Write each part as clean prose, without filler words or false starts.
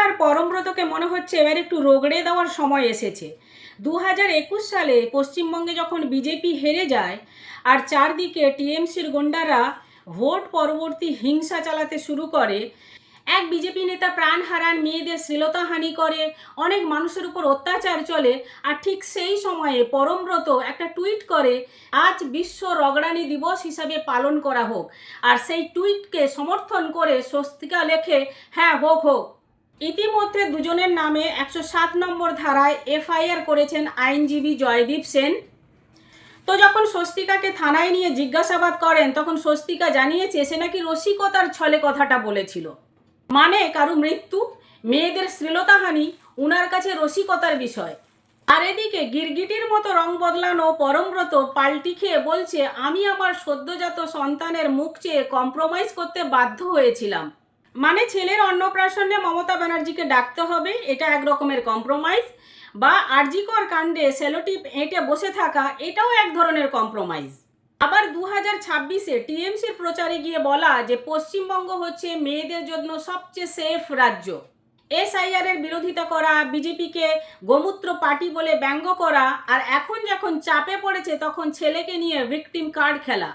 আর পরমব্রতকে মনে হচ্ছে এবার একটু রগড়ে দেওয়ার সময় এসেছে। 2021 সালে পশ্চিমবঙ্গে যখন বিজেপি হেরে যায় আর চারদিকে টিএমসির গুন্ডারা ভোট পরবর্তী হিংসা চালাতে শুরু করে, এক বিজেপি নেতা প্রাণ হারান, মেয়েদের শ্লীলতাহানি করে, অনেক মানুষের উপর অত্যাচার চলে, আর ঠিক সেই সময়ে পরমব্রত একটা টুইট করে আজ বিশ্ব রগড়ানি দিবস হিসাবে পালন করা হোক, আর সেই টুইটকে সমর্থন করে স্বস্তিকা লেখে হ্যাঁ হোক হোক। ইতিমধ্যে দুজনের নামে 107 নম্বর ধারায় এফআইআর করেছেন আইনজীবী জয়দীপ সেন। তো যখন স্বস্তিকাকে থানায় নিয়ে জিজ্ঞাসাবাদ করেন তখন স্বস্তিকা জানিয়েছে সে নাকি রসিকতার ছলে কথাটা বলেছিল, মানে কারো মৃত্যু, মেয়েদের শ্লীলতাহানি উনার কাছে রসিকতার বিষয়। আর এদিকে গিরগিটির মতো রং বদলানো পরমব্রত পাল্টি খেয়ে বলছে আমি আমার সদ্যজাত সন্তানের মুখ চেয়ে কম্প্রোমাইজ করতে বাধ্য হয়েছিলাম। মানে ছেলের অন্নপ্রাশনে মমতা ব্যানার্জিকে ডাকতে হবে, এটা এক রকমের কম্প্রোমাইজ, বা আরজিকর কাণ্ডে সেলোটিপ এঁটে বসে থাকা, এটাও এক ধরনের কম্প্রোমাইজ। আবার 2026-এ টিএমসির প্রচারে গিয়ে বলা যে পশ্চিমবঙ্গ হচ্ছে মেয়েদের জন্য সবচেয়ে সেফ রাজ্য, এসআইআর এর বিরোধিতা করা, বিজেপিকে গোমূত্র পার্টি বলে ব্যঙ্গ করা, আর এখন যখন চাপে পড়েছে তখন ছেলেকে নিয়ে ভিকটিম কার্ড খেলা।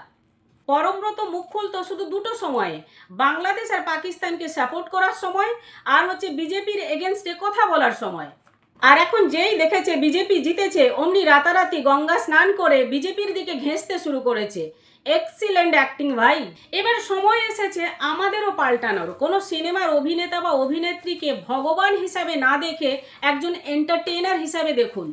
পরমব্রত মুখ খুলতো শুধু দুটো সময়ে, বাংলাদেশ আর পাকিস্তানকে সাপোর্ট করার সময়, আর হচ্ছে বিজেপির এগেনস্টে কথা বলার সময়। আর এখন যেই দেখেছে বিজেপি জিতেছে অমনি রাতারাতি গঙ্গা স্নান করে বিজেপির দিকে ঘেঁষতে শুরু করেছে। এক্সিলেন্ট অ্যাক্টিং ভাই। এবার সময় এসেছে আমাদেরও পাল্টানোর। কোনো সিনেমার অভিনেতা বা অভিনেত্রীকে ভগবান হিসাবে না দেখে একজন এন্টারটেইনার হিসাবে দেখুন।